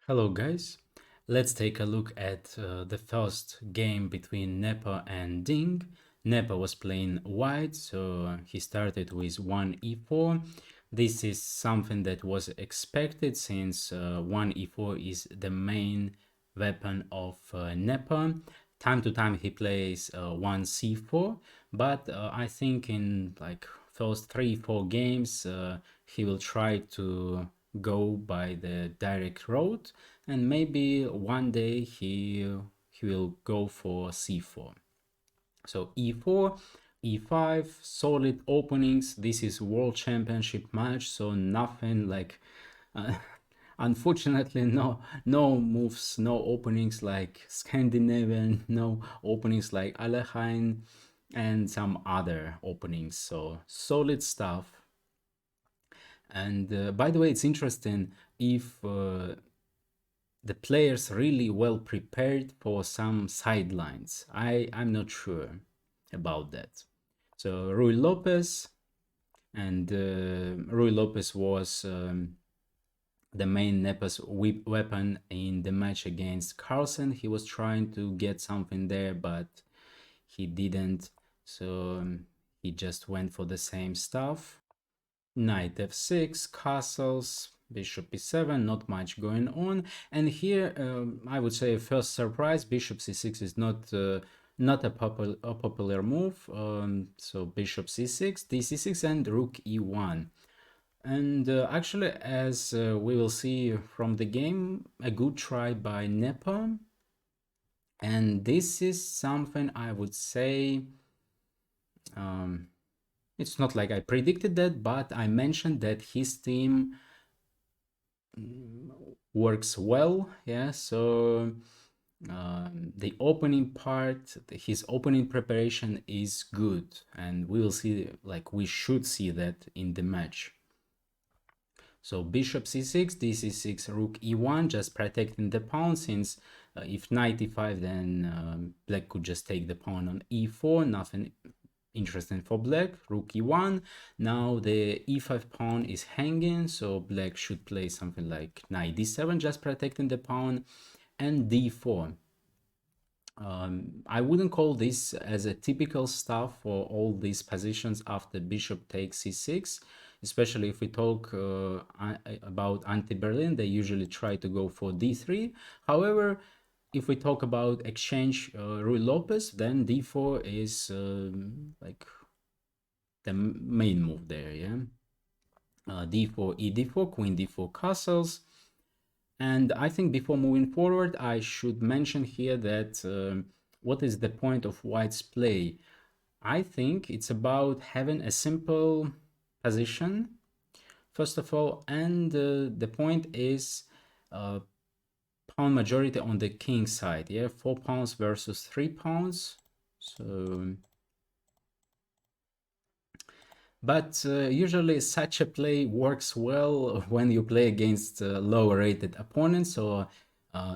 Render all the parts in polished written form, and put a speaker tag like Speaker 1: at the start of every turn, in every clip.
Speaker 1: Hello guys, let's take a look at the first game between Nepo and Ding. Nepo was playing white, so he started with 1 e4. This is something that was expected since 1 e4 is the main weapon of Nepo. Time to time he plays 1 c4, but I think in like first 3-4 games he will try to go by the direct road, and maybe one day he will go for c4. So e4, e5, solid openings. This is world championship match, so nothing like uh, unfortunately no moves, no openings like Scandinavian, no openings like Alekhine and some other openings. So solid stuff. And by the way, it's interesting if the players really well prepared for some sidelines. I'm not sure about that. So Rui Lopez, and Rui Lopez was the main Nepa's weapon in the match against Carlsen. He was trying to get something there, but he didn't. So he just went for the same stuff. Knight f6, castles, bishop e7, not much going on. And here, I would say first surprise, bishop c6 is not a popular move. So bishop c6, d6, and rook e1. And actually, as we will see from the game, a good try by Nepo. And this is something I would say, it's not like I predicted that, but I mentioned that his team works well. Yeah, so the opening part, his opening preparation is good, and we will see, like we should see that in the match. So bishop c6, d6, rook e1, just protecting the pawn, since if knight e5, then black could just take the pawn on e4, nothing interesting for black. Rook e1. Now the e5 pawn is hanging, so black should play something like knight d7, just protecting the pawn, and d4. I wouldn't call this as a typical stuff for all these positions after bishop takes c6, especially if we talk about anti-Berlin. They usually try to go for d3. However, if we talk about exchange Rui Lopez, then d4 is like the main move there, yeah. D4, e d4, queen d4, castles. And I think before moving forward, I should mention here that what is the point of white's play? I think it's about having a simple position, first of all, and the point is pawn majority on the king side. Yeah, 4 pawns versus 3 pawns. So, but usually such a play works well when you play against lower rated opponents, so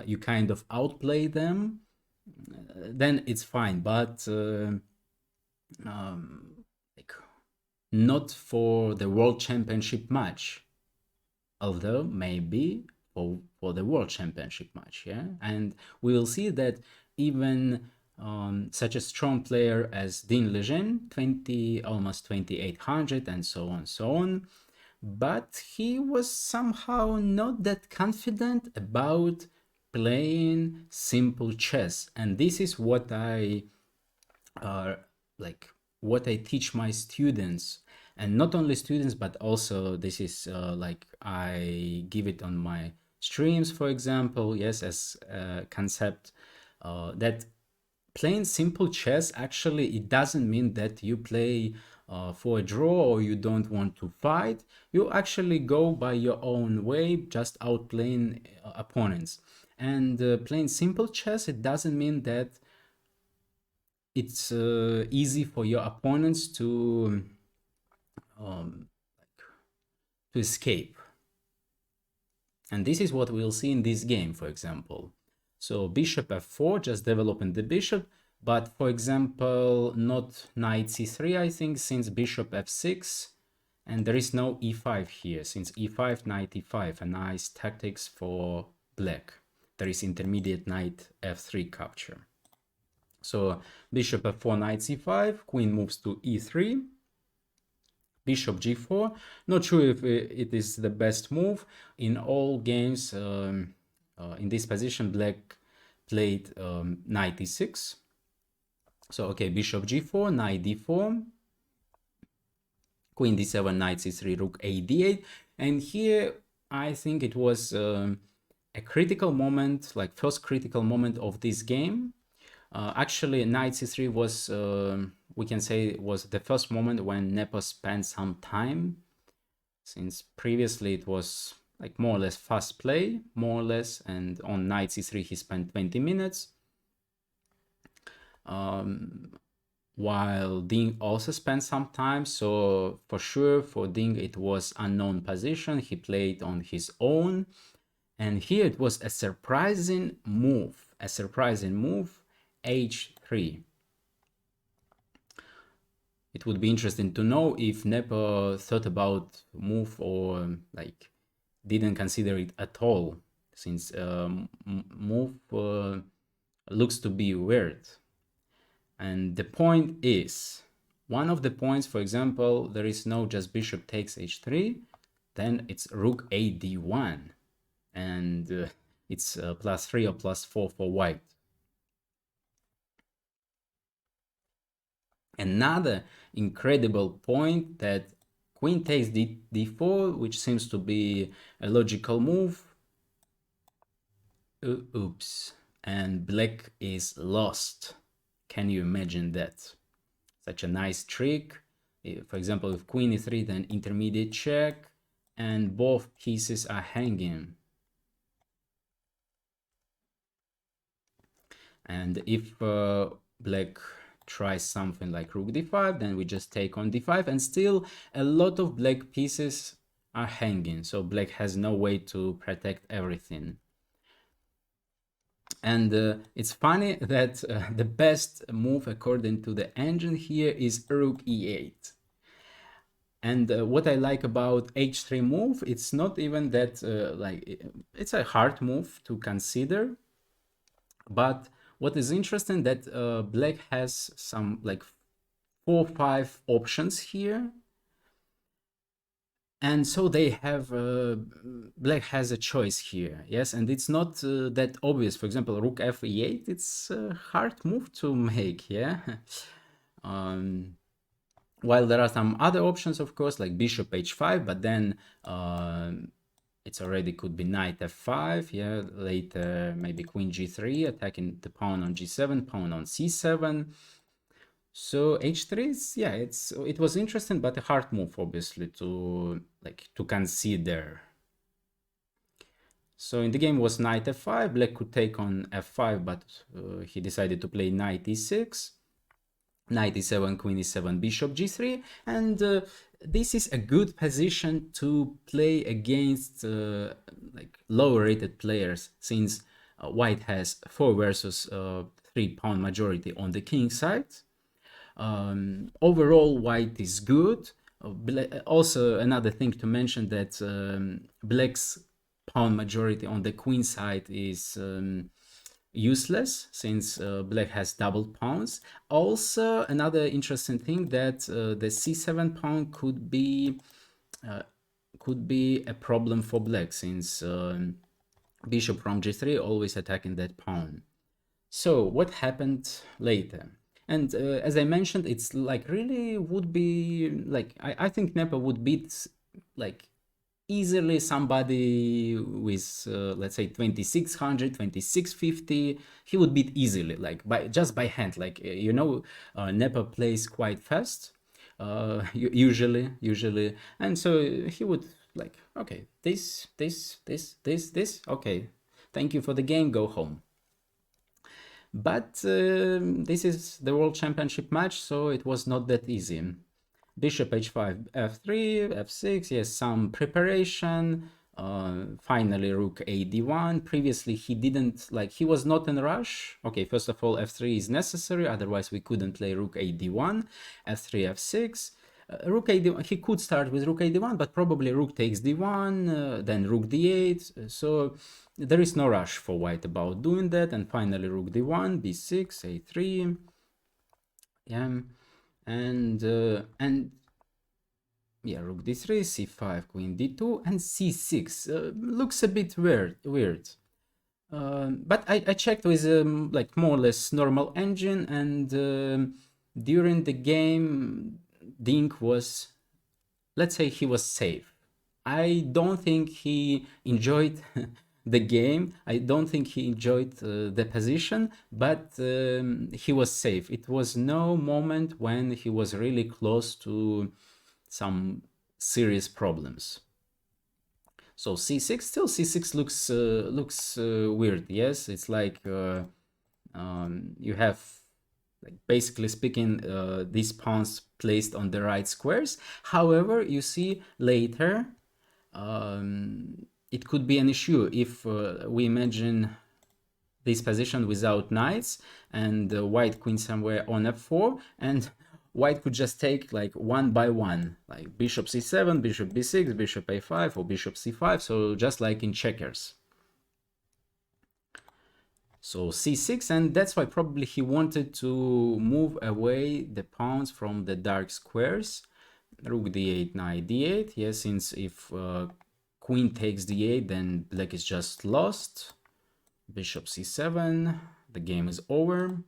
Speaker 1: you kind of outplay them, then it's fine. But like, not for the world championship match, although maybe for the world championship match, yeah. And we will see that even such a strong player as Dean Lejeune, almost 2800 and so on, but he was somehow not that confident about playing simple chess. And this is what I what I teach my students, and not only students, but also this is like I give it on my streams, for example. Yes, as a concept that playing simple chess, actually it doesn't mean that you play for a draw or you don't want to fight. You actually go by your own way, just outplaying opponents. And playing simple chess, it doesn't mean that it's easy for your opponents um, to escape. And this is what we'll see in this game, for example. So bishop f4, just developing the bishop, but for example, not knight c3, I think, since bishop f6, and there is no e5 here, since e5, knight e5, a nice tactics for black. There is intermediate knight f3 capture. So bishop f4, knight c5, queen moves to e3, bishop g4. Not sure if it is the best move. In all games in this position, black played knight e6. So okay, bishop g4, knight d4, queen d7, knight c3, rook a d8. And here I think it was a critical moment, like first critical moment of this game. Actually, knight c3 was, we can say, was the first moment when Nepo spent some time, since previously it was like more or less fast play, more or less, and on knight c3 he spent 20 minutes. While Ding also spent some time, so for sure for Ding it was unknown position, he played on his own, and here it was a surprising move, h3. It would be interesting to know if Nepo thought about move or like didn't consider it at all, since move looks to be weird. And the point is, one of the points, for example, there is no just bishop takes h3, then it's rook a d1, and it's +3 or +4 for white. Another incredible point, that queen takes d4, which seems to be a logical move. Oops, and black is lost. Can you imagine that? Such a nice trick. For example, if queen e3, then intermediate check, and both pieces are hanging. And if black tries something like rook d5, then we just take on d5, and still a lot of black pieces are hanging, so black has no way to protect everything. And it's funny that the best move according to the engine here is rook e8. And what I like about h3 move, it's not even that like it's a hard move to consider, but what is interesting that black has some like 4 or 5 options here, and so they have black has a choice here, yes, and it's not that obvious. For example, rook f e8, it's a hard move to make, yeah. While there are some other options, of course, like bishop h5, but then it's already could be knight f5, yeah, later maybe queen g3, attacking the pawn on g7, pawn on c7. So h3 is, yeah, it was interesting, but a hard move, obviously, to consider. So in the game was knight f5, black could take on f5, but he decided to play knight e6, knight e7, queen e7, bishop g3, and this is a good position to play against like lower rated players, since white has 4 versus 3 pawn majority on the king side. Overall, white is good. Also, another thing to mention, that black's pawn majority on the queen side is useless, since black has double pawns. Also, another interesting thing, that the c7 pawn could be a problem for black, since bishop from g3 always attacking that pawn. So what happened later? And as I mentioned, it's like really would be like, I think Nepo would beat like easily somebody with let's say 2600, 2650. He would beat easily, like just by hand. Like Nepo plays quite fast usually, and so he would like, okay, this, okay, thank you for the game, go home. But this is the World Championship match, so it was not that easy. Bishop h5, f3, f6, yes, some preparation. Finally, rook a d1. Previously, he didn't, like, he was not in a rush. Okay, first of all, f3 is necessary, otherwise we couldn't play rook a d1, f3, f6. Rook a d1, he could start with rook a d1, but probably rook takes d1, then rook d8. So there is no rush for white about doing that. And finally rook d1, b6, a3. Yeah, and yeah, rook d3, c5, queen d2, and c6. Looks a bit weird. But I checked with like more or less normal engine, and during the game, Dink was, let's say, he was safe. I don't think he enjoyed the game. I don't think he enjoyed the position, but he was safe. It was no moment when he was really close to some serious problems. So c6, still c6 looks weird. Yes, it's like you have, like, basically speaking, these pawns placed on the right squares. However, you see later it could be an issue if we imagine this position without knights and white queen somewhere on f4, and white could just take like one by one, like bishop c7, bishop b6, bishop a5, or bishop c5, so just like in checkers. So c6, and that's why probably he wanted to move away the pawns from the dark squares. Rook d8, knight d8. Yes, since if queen takes d8, then black is just lost. Bishop c7, the game is over.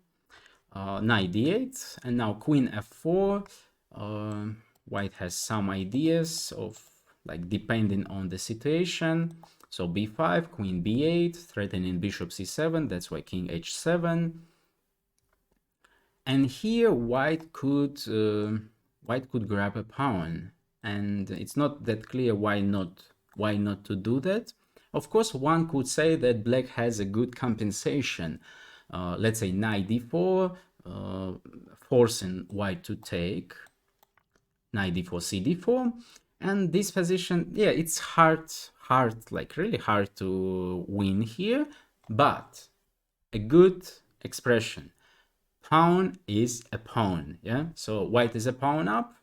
Speaker 1: Knight d8, and now queen f4. White has some ideas of, like, depending on the situation. So b5, queen b8, threatening bishop c7. That's why king h7. And here white could grab a pawn, and it's not that clear why not to do that. Of course, one could say that black has a good compensation. Let's say knight d4, forcing white to take knight d4, cd4, and this position, yeah, it's hard, like really hard to win here, but a good expression. Pawn is a pawn, yeah? So white is a pawn up,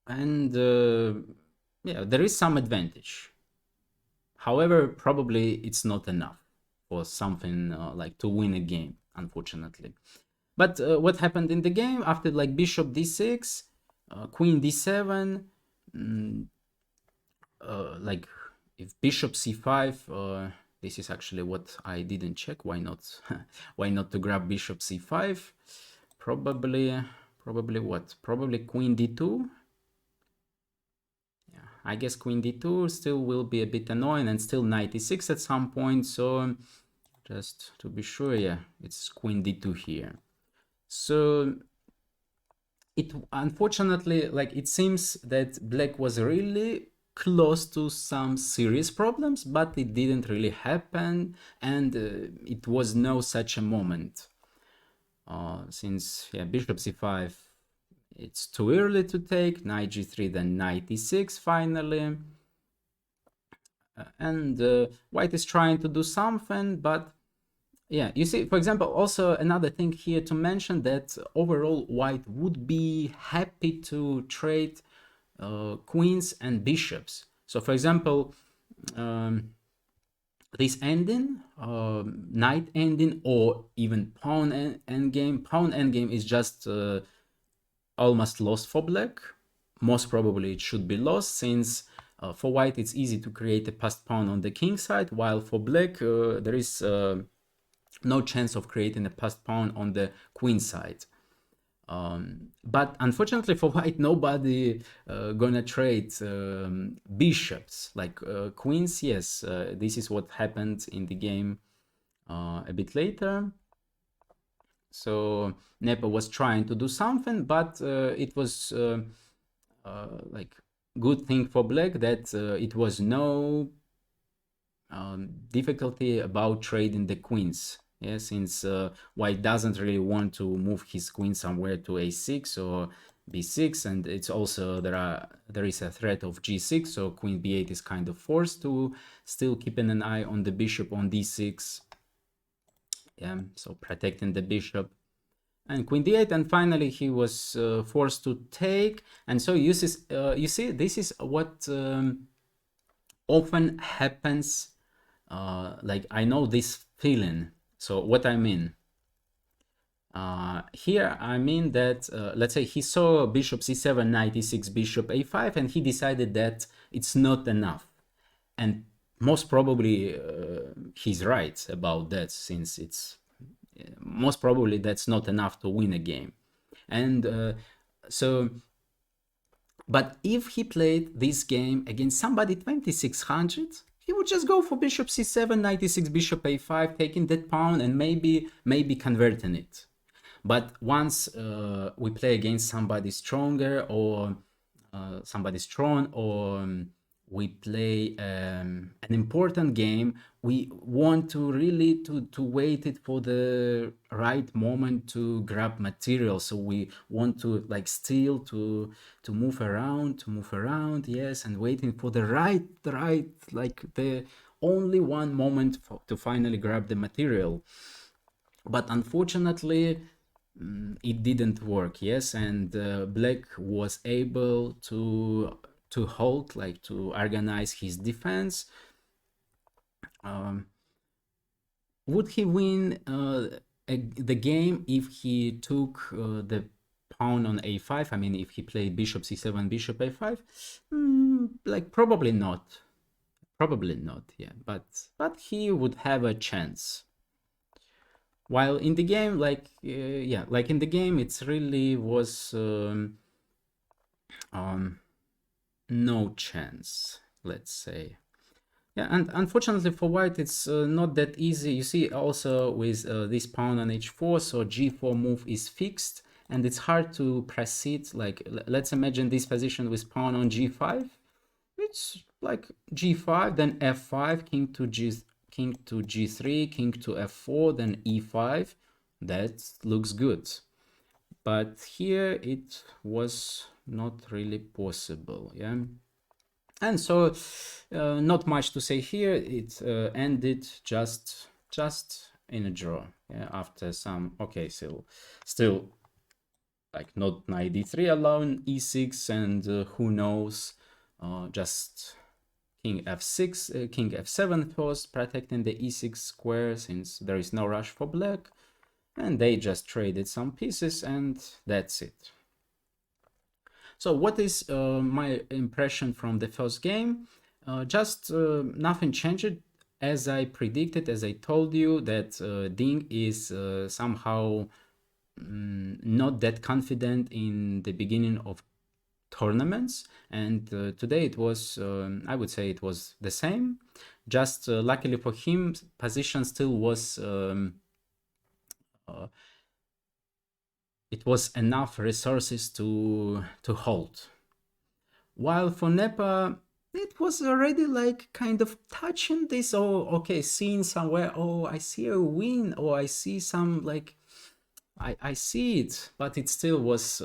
Speaker 1: and yeah, there is some advantage. However, probably it's not enough for something like to win a game, unfortunately. But what happened in the game after, like, bishop d6, queen d7, like if bishop c5, this is actually what I didn't check. Why not? Why not to grab bishop c5? Probably what? Probably queen d2. Yeah, I guess queen d2 still will be a bit annoying, and still knight e6 at some point. So just to be sure, yeah, it's queen d2 here. So it, unfortunately, like, it seems that black was really close to some serious problems, but it didn't really happen, and it was no such a moment. Since, yeah, bishop c5, it's too early to take, knight g3, then knight e6 finally. And white is trying to do something, but yeah, you see, for example, also another thing here to mention, that overall white would be happy to trade queens and bishops. So for example, this ending, knight ending, or even pawn endgame. Pawn endgame is just almost lost for black. Most probably it should be lost, since for white it's easy to create a passed pawn on the king side, while for black there is no chance of creating a passed pawn on the queen side. But unfortunately for white, nobody gonna trade bishops. Like queens, yes, this is what happened in the game a bit later. So Nepo was trying to do something, but it was like good thing for black that it was no difficulty about trading the queens. Yeah, since white doesn't really want to move his queen somewhere to a6 or b6, and it's also there is a threat of g6, so queen b8 is kind of forced to still keeping an eye on the bishop on d6. Yeah, so protecting the bishop. and queen d8, and finally he was forced to take. And so you see, this is what often happens. Like, I know this feeling. So what I mean, here I mean that let's say he saw bishop c7, knight e6, bishop a5, and he decided that it's not enough. And most probably he's right about that, since it's most probably that's not enough to win a game. And so, but if he played this game against somebody 2600, he would just go for bishop c7, knight e6, bishop a5, taking that pawn and maybe converting it. But once we play against somebody stronger, or somebody strong, or we play an important game, we want to really to wait it for the right moment to grab material. So we want to like steal, to move around, yes, and waiting for the right like the only one moment to finally grab the material. But unfortunately it didn't work, yes, and black was able to hold, like to organize his defense. Would he win the game if he took the pawn on a5? I mean, if he played bishop c7, bishop a5? Like, probably not. Probably not, yeah. But he would have a chance. While in the game, like, yeah, like in the game, it's really was no chance, let's say. Yeah, and unfortunately for white, it's not that easy. You see, also with this pawn on h4, so g4 move is fixed, and it's hard to proceed. Like, let's imagine this position with pawn on g5. It's like g5, then f5, king to g3, king to f4, then e5. That looks good. But here it was not really possible, yeah. And so not much to say here. It ended just in a draw, yeah, after some, okay, still like not knight d3 alone, e6, and who knows, just king f6, king f7 first, protecting the e6 square, since there is no rush for black, and they just traded some pieces, and that's it. So what is my impression from the first game? Just nothing changed, as I predicted, as I told you, that Ding is somehow not that confident in the beginning of tournaments, and today it was, I would say it was the same. Just luckily for him, position still was it was enough resources to hold. While for Nepa, it was already like kind of touching this, oh, okay, seeing somewhere, oh, I see a win, or I see some, like, I see it, but it still was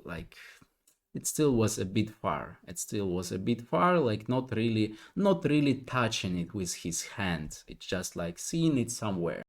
Speaker 1: like, it still was a bit far. It still was a bit far, like not really touching it with his hand. It's just like seeing it somewhere.